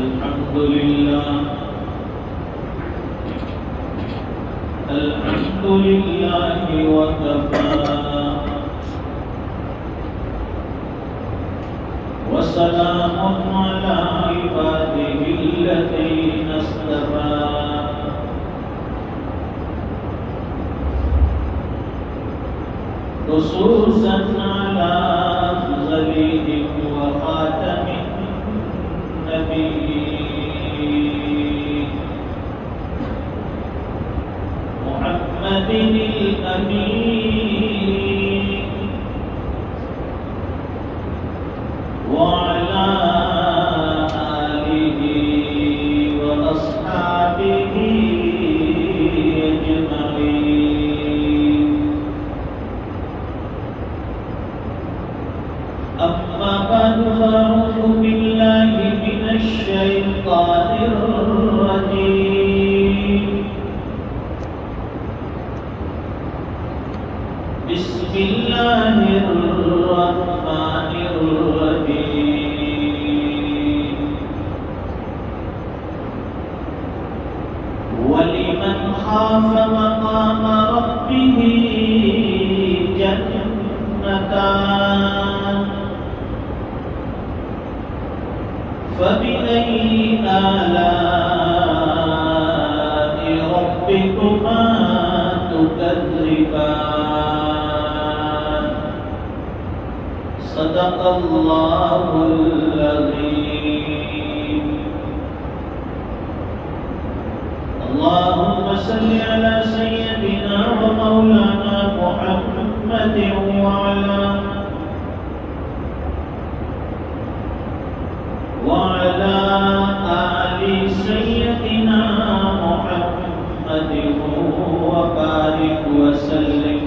الحمد لله الحمد لله وكفى وسلام على عباده الذين اصطفى خصوصا على أفضلهم وخاتم النبيين محمد الأمين وعلى آله وأصحابه أجمعين. أما بعد فأعوذ بالله من الشيطان الرجيم. بسم الله الرحمن الرحيم. ولمن خاف مقام ربه جنتان فبأي آلاء ربكما تكذبان. صدق الله العظيم. اللهم صل على سيدنا ومولانا محمد وعلى آل سيدنا محمد وبارك وسلم.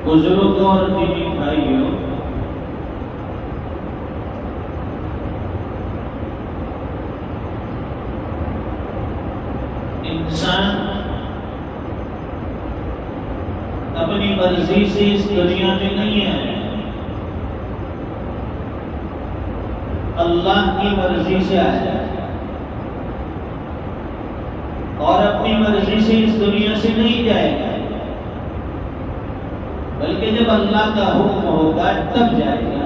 بزرگوں اور دینی بھائیوں، انسان اپنی مرضی سے اس دنیا میں نہیں ہے، اللہ کی مرضی سے آیا اور اپنی مرضی سے اس دنیا سے نہیں جائے گا، بلکہ جب اللہ کا حکم ہوگا تب جائے گا.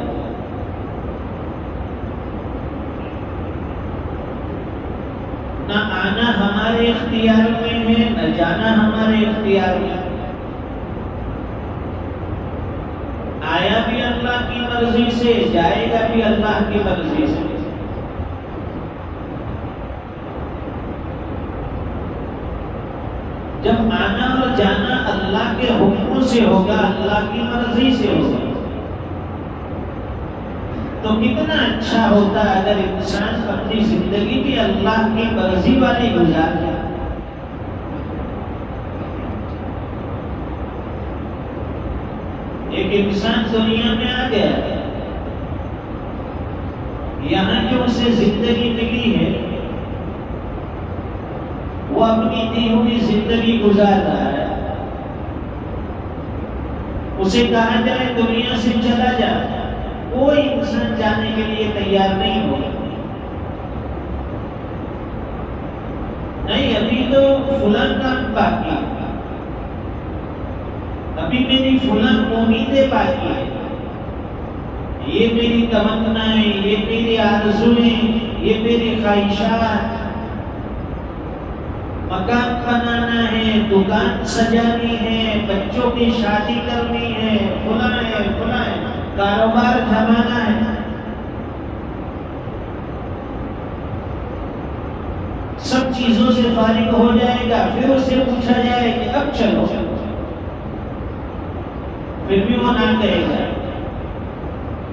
نہ آنا ہمارے اختیار میں ہے، نہ جانا ہمارے اختیار میں. آیا بھی اللہ کی مرضی سے، جائے گا بھی اللہ کی مرضی سے. جب آنا اور جانا اللہ کے حکم سے ہوگا، اللہ کی مرضی سے ہوگا، تو کتنا اچھا ہوتا اگر انسان اپنی زندگی بھی اللہ کی مرضی والی گزار جائے. ایک انسان دنیا میں آ گیا، یہاں جو اسے زندگی ملی ہے وہ اپنی دی ہوئی زندگی گزار رہا ہے. اسے کہا جائے دنیا سے چلا جا، کوئی انسان جانے کے لیے تیار نہیں ہوگا. نہیں، ابھی تو فلاں کام باقی ہے، ابھی میری فلاں امیدیں باقی ہے، یہ میری تمنائیں، یہ میری آرزویں، یہ میری خواہشات. مکان بنانا ہے، دکان سجانی ہے، بچوں کی شادی کرنی ہے، فلاں ہے فلاں ہے، کاروبار جمانا ہے. سب چیزوں سے فارغ ہو جائے گا، پھر اس سے پوچھا جائے کہ اب چلو، پھر بھی وہ نہ کہے گا.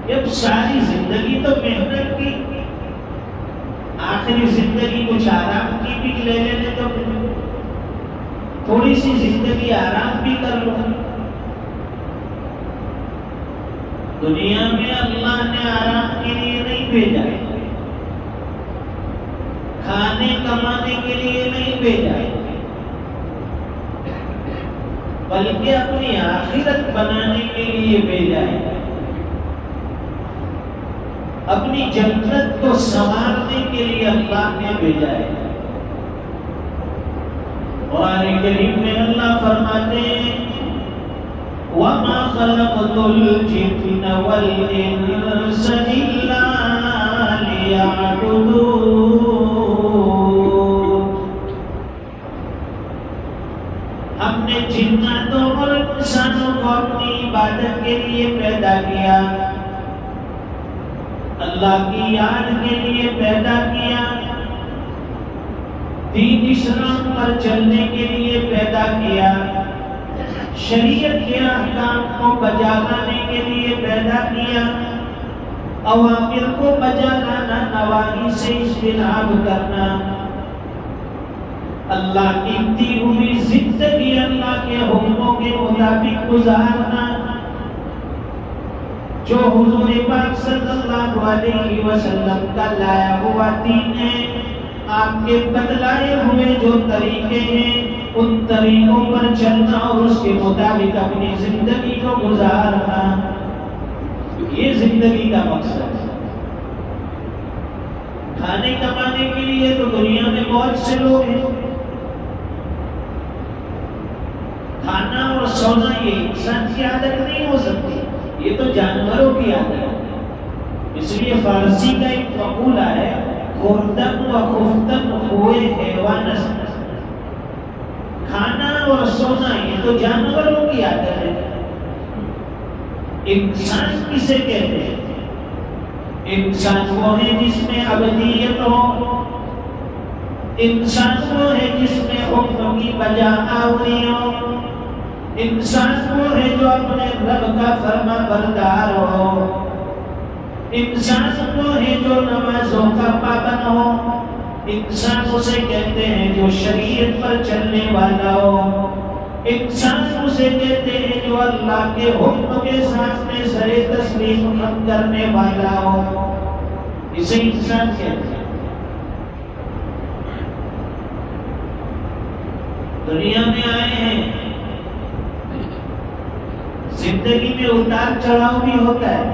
جب ساری زندگی تو محنت کی، آخری زندگی کچھ آرام کی بھی لے لینے تو تھوڑی سی زندگی آرام بھی کر لو. دنیا میں اللہ نے آرام کے لیے نہیں بھیجا، کھانے کمانے کے لیے نہیں بھیجا، بلکہ اپنی آخرت بنانے کے لیے بھیجا ہے. اپنی جنت کو سنوارنے کے لیے اللہ نے بھیجا ہے۔ قرآن کریم میں اللہ فرماتے ہیں وَمَا خَلَقْتُ الْجِنَّ وَالْإِنسَ إِلَّا لِيَعْبُدُونِ۔ ہم نے جناتوں اور انسانوں کو اپنی عبادت کے لیے پیدا کیا، اللہ کی یاد کے لیے پیدا کیا، دین اسلام پر چلنے کے لیے پیدا کیا، شریعت کے احکام کو بجا لانے کے لیے پیدا کیا، اوامر کو بجا لانا، نواہی سے اجتناب کرنا، اللہ کی دی ہوئی زندگی اللہ کے حکموں کے مطابق گزارنا، جو حضور پاک صلی اللہ علیہ وسلم کا لایا ہوا دین ہے، آپ کے بتلائے ہوئے جو طریقے ہیں ان طریقوں پر چلنا اور اس کے مطابق اپنی زندگی کو گزارنا، یہ زندگی کا مقصد ہے۔ کھانے کمانے کے لیے تو دنیا میں بہت سے لوگ ہیں، کھانا اور سونا یہ انسان کی عادت نہیں ہو سکتی، یہ تو جانوروں کی عادت ہے۔ اس لیے فارسی کا ایک مقولہ ہے خوردن و خفتن ہوئے حیوان است۔ کھانا اور سونا یہ تو جانوروں کی عادت ہے، انسان کسے کہتے ہیں؟ انسان وہ ہے جس میں ابدیت ہو، انسان وہ ہے جس میں حکم کی بجا آوری ہو، انسان وہ ہے جو اپنے رب کا فرما بردار ہو، انسان وہ ہے جو نمازوں کا پابند ہو، انسان اسے کہتے ہیں جو شریعت پر چلنے والا ہو، انسان اسے کہتے ہیں جو اللہ کے حکم کے سامنے سر تسلیم خم کرنے والا ہو، اسے انسان کہتے ہیں۔ دنیا میں آئے ہیں، زندگی میں اتار چڑھاؤ بھی ہوتا ہے،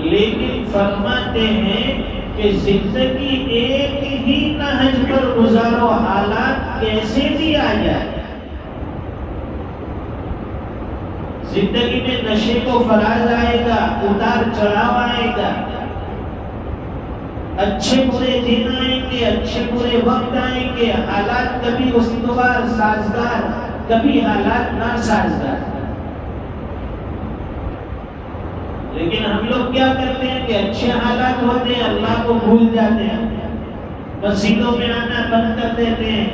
لیکن فرماتے ہیں کہ زندگی ایک ہی نہج پر گزارو، حالات کیسے بھی آ جائے۔ زندگی میں نشے کو فراز آئے گا، اتار چڑھاؤ آئے گا، اچھے برے دن آئیں گے، اچھے برے وقت آئیں گے، حالات کبھی استوار سازگار، کبھی حالات ناسازگار۔ لیکن ہم لوگ کیا کرتے ہیں کہ اچھے حالات ہوتے ہیں اللہ کو بھول جاتے ہیں، مسجدوں میں آنا بند کر دیتے ہیں،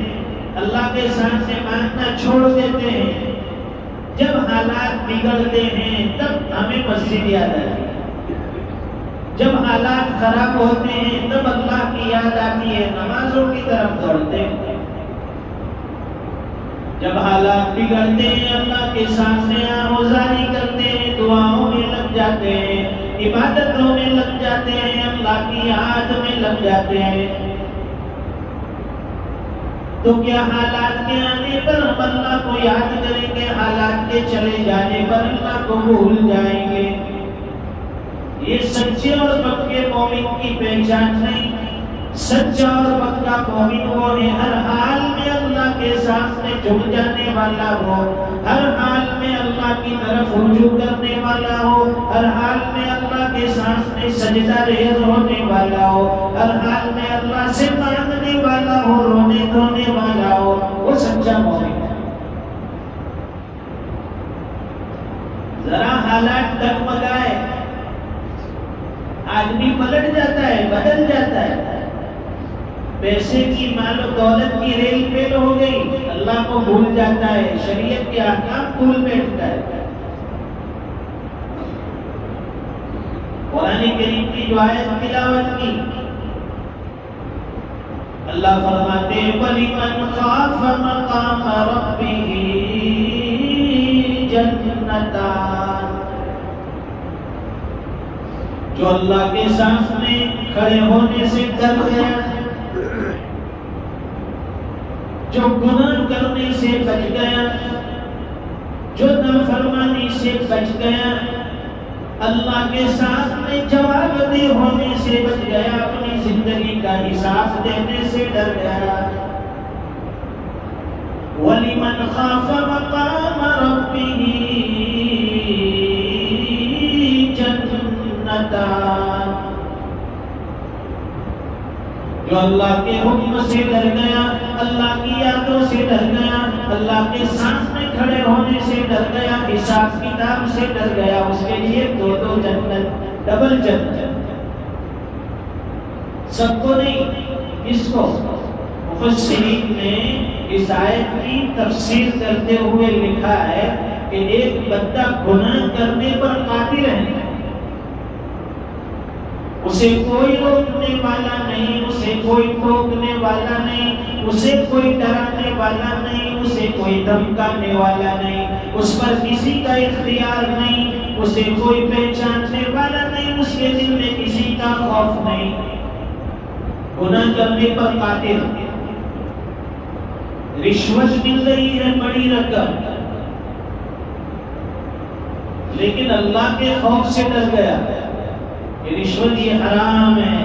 اللہ کے سامنے مانگنا چھوڑ دیتے ہیں۔ جب حالات بگڑتے ہیں تب ہمیں مسجد یاد آتی ہے، جب حالات خراب ہوتے ہیں تب اللہ کی یاد آتی ہے، نمازوں کی طرف دوڑتے ہیں۔ جب حالات بگڑتے ہیں اللہ کے سامنے آموزاری کرتے ہیں، دعاؤں میں لگ جاتے ہیں، عبادتوں میں لگ جاتے ہیں، اللہ کی یاد میں لگ جاتے ہیں، تو کیا حالات کے آنے پر ہم اللہ کو یاد کریں گے؟ حالات کے چلے جانے پر اللہ کو بھول جائیں گے؟ یہ سچے اور پکے مومن کی پہچان نہیں۔ سچا اور پکا مومن وہ ہے ہر حال میں اللہ کے سامنے جھک جانے والا ہو، ہر حال میں اللہ کی طرف رجوع کرنے والا ہو، ہر حال میں اللہ کے سامنے سجدہ ریز ہونے والا ہو، ہر حال میں اللہ سے مانگنے والا ہو، رونے دھونے والا ہو، وہ سچا مومن ہے۔ ذرا حالات ڈگمگائے آدمی پلٹ جاتا ہے، بدل جاتا ہے۔ پیسے کی مال و دولت کی ریل فیل ہو گئی، اللہ کو بھول جاتا ہے، شریعت کے احکام بھول بیٹھتا ہے۔ قرآن کریم کی جو آیت تلاوت کی، اللہ فرماتے ہیں وَلِمَنْ خَافَ مَقَامَ رَبِّهِ جَنَّتَانِ، جو اللہ کے سامنے کھڑے ہونے سے ڈر گیا، جو گناہ کرنے سے بچ گیا، جو نافرمانی سے بچ گیا، اللہ کے سامنے جواب دے ہونے سے بچ گیا، اپنی زندگی کا حساب دینے سے ڈر گیا۔ وَلِمَنْ خَافَ مَقَامَ رَبِّهِ جَنَّتَانِ، جو اللہ کے حکم سے ڈر گیا، اللہ کی یادوں سے ڈر گیا، اللہ کے سامنے کھڑے ہونے سے ڈر گیا، حساب کتاب سے ڈر گیا، اس کے لیے دو جنت، ڈبل جنت۔ سب کو نہیں، اس کو مفسرین نے اس آیت کی تفسیر کرتے ہوئے لکھا ہے کہ ایک بندہ گناہ کرنے پر قادر ہے، اسے کوئی روکنے والا نہیں، اسے کوئی ٹوکنے والا نہیں، اسے کوئی ڈرانے والا نہیں، اسے کوئی دھمکانے والا نہیں، اس پر کسی کا اختیار نہیں، اسے کوئی پہچاننے والا نہیں، اس کے دل میں کسی کا خوف نہیں، گناہ کرنے پر قادر، رشوت مل رہی ہے بڑی رقم، لیکن اللہ کے خوف سے ڈر گیا کہ رشوت یہ حرام ہے،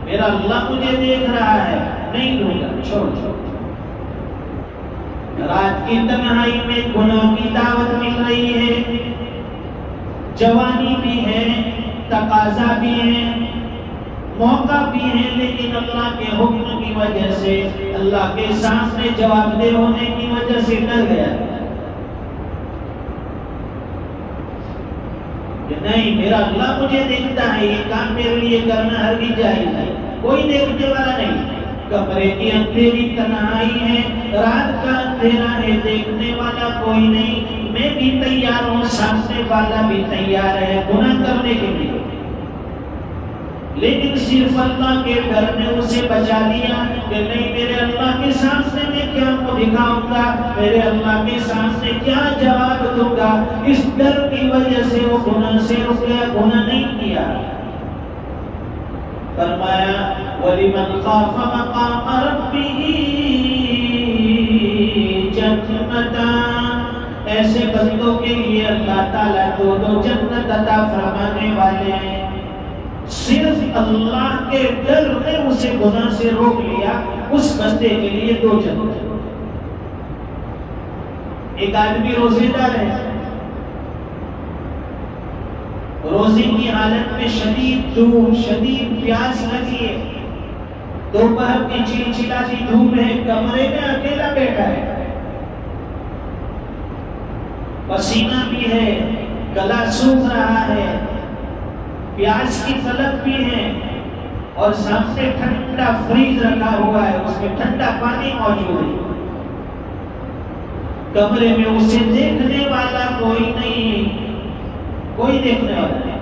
میرا اللہ مجھے دیکھ رہا ہے، نہیں دوں گا، چھوڑ۔ رات کی تنہائی میں گناہ کی دعوت مل رہی ہے، جوانی بھی ہے، تقاضا بھی ہے، موقع بھی ہے، لیکن اللہ کے حکم کی وجہ سے، اللہ کے سامنے جواب دہ ہونے کی وجہ سے ڈر گیا کہ نہیں، میرا اللہ مجھے دیکھتا ہے، یہ کام میرے لیے کرنا ہرگز جائز ہے، کوئی دیکھنے والا نہیں، کمرے کی اندھیری تنہائی ہے، رات کا اندھیرا ہے، دیکھنے والا کوئی نہیں، میں بھی تیار ہوں، سامنے والا بھی تیار ہے گناہ کرنے کے لیے، لیکن صرف اللہ کے ڈر نے اسے بچا لیا کہ نہیں، میرے اللہ کے سامنے میں کیا منہ دکھاؤں گا، میرے اللہ کے سامنے کیا جواب دوں گا، اس ڈر کی وجہ سے وہ گناہ سے رک گیا، گناہ نہیں کیا۔ فرمایا وَلِمَنْ خَافَ مَقَامَ رَبِّهِ جَنَّتَانِ، ایسے بندوں کے لیے اللہ تعالیٰ دو جنت عطا فرمانے والے ہیں، صرف اللہ کے ڈر نے اسے گناہ سے روک لیا، اس بندے کے لیے دو جنت۔ ایک آدمی روزے دار ہے، روزے کی حالت میں شدید دھوپ، شدید پیاس لگی ہے، دوپہر کی چلچلاتی دھوپ ہے، کمرے میں اکیلا بیٹھا ہے، پسینہ بھی ہے، گلا سوکھ رہا ہے، پیاس کی طلب بھی ہے، اور سامنے ٹھنڈا فریز رکھا ہوا ہے، اس میں ٹھنڈا پانی موجود ہے، کمرے میں اسے دیکھنے والا کوئی نہیں، کوئی دیکھنے والا نہیں،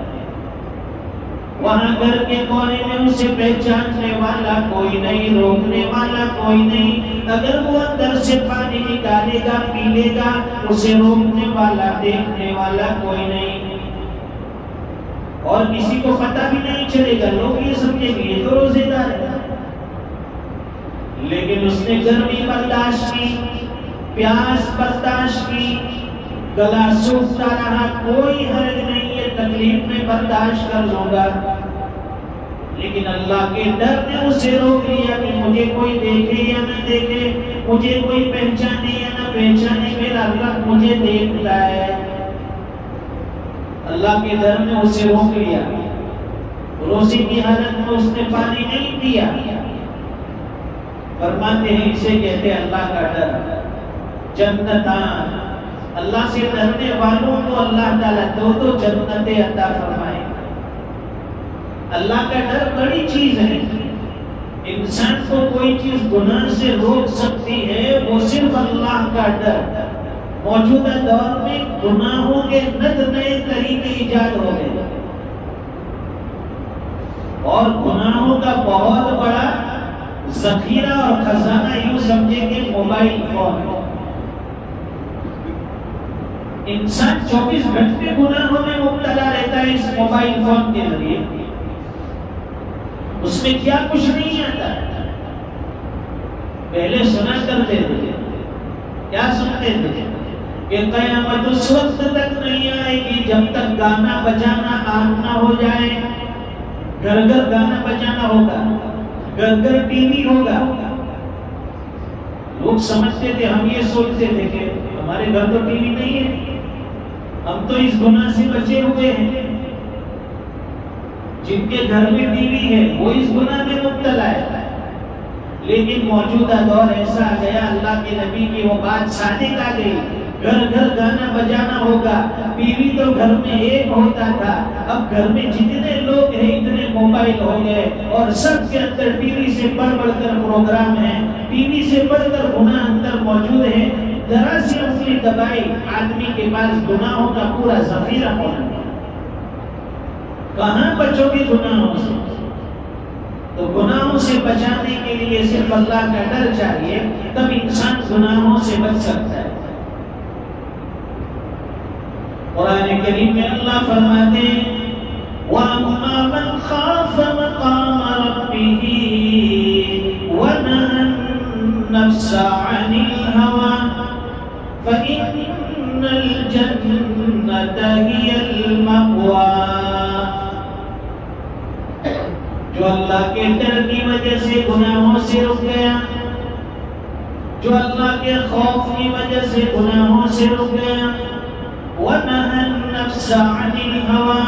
وہاں گھر کے کونے میں اسے پہچاننے والا کوئی نہیں، روکنے والا کوئی نہیں، اگر وہ اندر سے پانی نکالے گا پی لے گا، اسے روکنے والا دیکھنے والا کوئی نہیں، اور کسی کو پتہ بھی نہیں چلے گا، لوگ یہ سمجھیں گے یہ تو روزے دار ہے، لیکن اس نے گرمی برداشت کی، پیاس برداشت کی، گلا سوکھتا رہا، کوئی حرج نہیں، یہ تکلیف میں برداشت کر لوں گا، لیکن اللہ کے ڈر نے اسے روک لیا کہ مجھے کوئی دیکھے یا نہ دیکھے، مجھے کوئی پہچانے یا نہ پہچانے، میرا اللہ مجھے دیکھتا ہے، اللہ کے ڈر نے اسے روک لیا، روزے کی حالت میں اس نے پانی نہیں پیا، فرماتے ہیں اسے کہتے ہیں اللہ کا ڈر، جنتان، اللہ سے ڈرنے والوں کو اللہ تعالیٰ دو جنتیں عطا فرمائے۔ اللہ کا ڈر بڑی چیز ہے، انسان کو کوئی چیز گناہ سے روک سکتی ہے، وہ صرف اللہ کا ڈر۔ موجودہ دور میں گناہوں کے نئے طریقے ایجاد ہو گئے، اور گناہوں کا بہت بڑا ذخیرہ اور خزانہ یوں سمجھے کہ موبائل فون ہے، انسان 24 گھنٹے گناہوں میں مبتلا رہتا ہے اس موبائل فون کے ذریعے، اس میں کیا کچھ نہیں آتا، پہلے سنا کرتے تھے، کیا سنتے تھے کہ قیامت اس وقت تک نہیں آئے گی جب تک گانا بجانا عام نہ ہو جائے، گھر گھر گانا بجانا ہوگا، گھر گھر ٹی وی ہوگا. لوگ سمجھتے تھے، ہم یہ سوچتے تھے کہ ہمارے گھر تو ٹی وی نہیں ہے، ہم تو اس گناہ سے بچے ہوئے ہیں. جن کے گھر میں ٹی وی ہے وہ اس گناہ میں مبتلا ہے. لیکن موجودہ دور ایسا آ گیا، اللہ کے نبی کی وہ بات صادق آ گئی، گھر گھر گانا بجانا ہوگا. ٹی وی تو گھر میں ایک ہوتا تھا، اب گھر میں جتنے لوگ ہیں اتنے موبائل ہو گئے، اور سب کے اندر ٹی وی سے بڑھ بڑھ کر پروگرام ہیں، ٹی وی سے بڑھ کر گناہ اندر موجود ہے. ذرا سی انگلی دبائی، آدمی کے پاس گناہوں کا پورا ذخیرہ ہونا. کہاں بچو گے گناہوں سے؟ تو گناہوں سے بچانے کے لیے صرف اللہ کا ڈر چاہیے، تب انسان گناہوں سے بچ سکتا ہے. قرآن کریم میں اللہ فرماتے ہیں وَأَمَّا مَنْ خَافَ مَقَامَ رَبِّهِ وَنَهَى النَّفْسَ عَنِ الْهَوَىٰ فَإِنَّ الْجَنَّةَ هِيَ الْمَأْوَىٰ. جو اللہ کے ڈر کی وجہ سے گناہوں سے رک گیا، جو اللہ کے خوف کی وجہ سے گناہوں سے رک گیا، وَنَهَى النَّفْسَ عَنِ الْهَوَىٰ،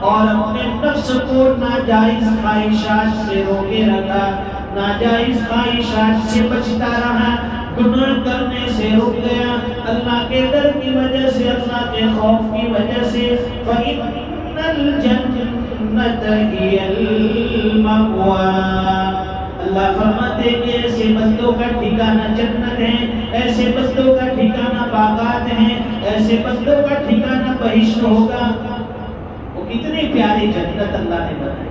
اور اپنے نفس کو ناجائز خواہشات سے روکے رکھا، ناجائز خواہشات سے بچتا رہا، گناہ کرنے سے رک گیا، اللہ کے ڈر کی وجہ سے، اللہ کے خوف کی وجہ سے. فَإِنَّ الْجَنَّةَ هِيَ الْمَأْوَىٰ. اللہ فرماتے کہ ایسے بندوں کا ٹھکانہ جنت ہے، ایسے بندوں کا ٹھکانہ باغات ہیں، ایسے بندوں کا ٹھکانہ بہشت ہوگا. وہ کتنی پیاری جنت اللہ نے بنائی،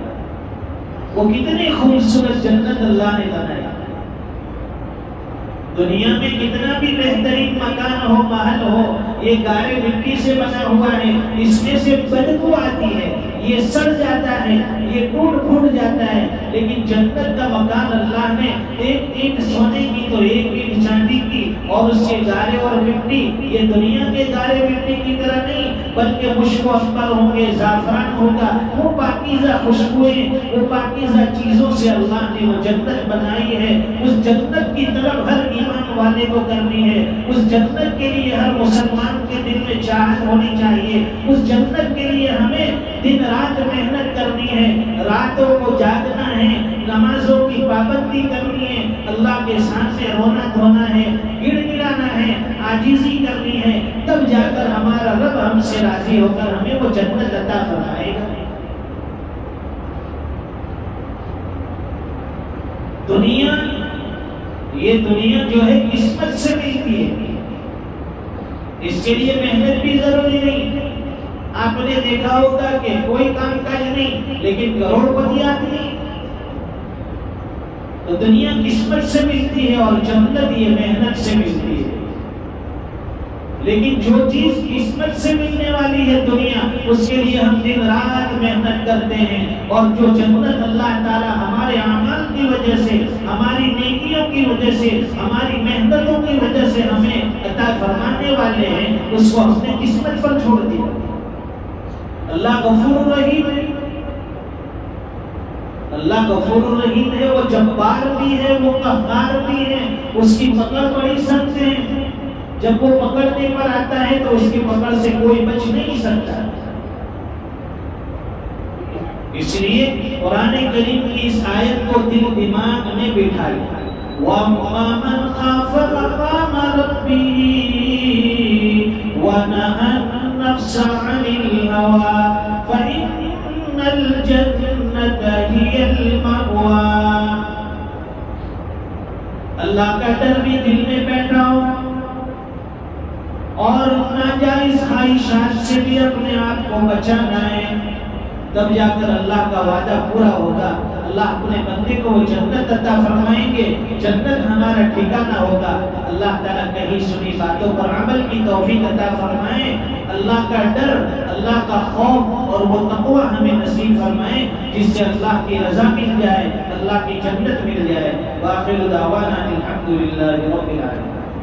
وہ کتنی خوبصورت جنت اللہ نے بنائی. دنیا میں کتنا بھی بہترین مکان ہو، محل ہو، یہ گارے مٹی سے بنا ہوا ہے، اس میں سے بدبو آتی ہے، یہ سڑ جاتا ہے، یہ ٹوٹ پھوٹ جاتا ہے. لیکن جنت کا مکان اللہ نے ایک اینٹ سونے کی تو ایک اینٹ چاندی کی، اور اس کے گارے اور مٹی یہ دنیا کے گارے مٹی کی طرح نہیں، بلکہ مشک و عنبر ہوں گے، زعفران ہوگا، وہ پاکیزہ خوشبوئیں، وہ پاکیزہ چیزوں سے اللہ نے وہ جنت بنائی ہے. اس جنت کی طرف ہر ایمان والے کو کرنی ہے، اس جنت کے لیے ہر مسلمان کے دل میں چاہت ہونی چاہیے. اس جنت کے لیے ہمیں دن رات محنت کرنی ہے، راتوں کو جاگنا ہے، نمازوں کی پابندی کرنی ہے، اللہ کے سامنے رونا دھونا ہے، گڑ گڑانا ہے، عاجزی کرنی ہے. تب جا کر ہمارا رب ہم سے راضی ہو کر ہمیں وہ جنت عطا فرمائے گا. دنیا، یہ دنیا جو ہے قسمت سے ملتی ہے، اس کے لیے محنت بھی ضروری نہیں. آپ نے دیکھا ہوگا کہ کوئی کام کاج نہیں لیکن کروڑ پتی آتی ہے. تو دنیا قسمت سے ملتی ہے اور جنت یہ محنت سے ملتی ہے. لیکن جو چیز قسمت سے ملنے والی ہے دنیا، اس کے لیے ہم دن رات محنت کرتے ہیں. اور جو جنت اللہ تعالی ہمارے اعمال کی وجہ سے، ہماری نیکیوں کی وجہ سے، ہماری محنتوں کی وجہ سے ہمیں عطا فرمانے والے ہیں، اس کو ہم نے قسمت پر چھوڑ دیا. اللہ غفور رحیم ہے، اللہ غفور الرحیم ہے، وہ جبار بھی ہے، وہ قہار بھی ہے. اس کی پکڑ بڑی سخت ہے، جب وہ پکڑنے پر آتا ہے تو اس کی پکڑ سے کوئی بچ نہیں سکتا. اس لیے قرآن کریم کی اس آیت کو دل دماغ میں بٹھا لیا. وَأَمَّا مَنْ خَافَ مَقَامَ رَبِّهِ وَنَهَى النَّفْسَ عَنِ الْهَوَىٰ فَإِنَّ الْجَنَّةَ هِيَ الْمَأْوَىٰ. اللہ کا ڈر بھی دل میں بیٹھا ہو اور ناجائز خواہشات سے بھی اپنے آپ کو بچانا ہے، تب جا کر اللہ کا وعدہ پورا ہوگا. اللہ اپنے بندے کو وہ جنت عطا فرمائیں گے، جنت ہمارا ٹھکانہ ہوگا. اللہ تعالیٰ کہیں سنی باتوں پر عمل کی توفیق عطا فرمائیں. اللہ کا ڈر، اللہ کا خوف اور وہ تقوی ہمیں نصیب فرمائیں، جس سے اللہ کی رضا مل جائے، اللہ کی جنت مل جائے. وآخر دعوانا الحمدللہ رب العالمین.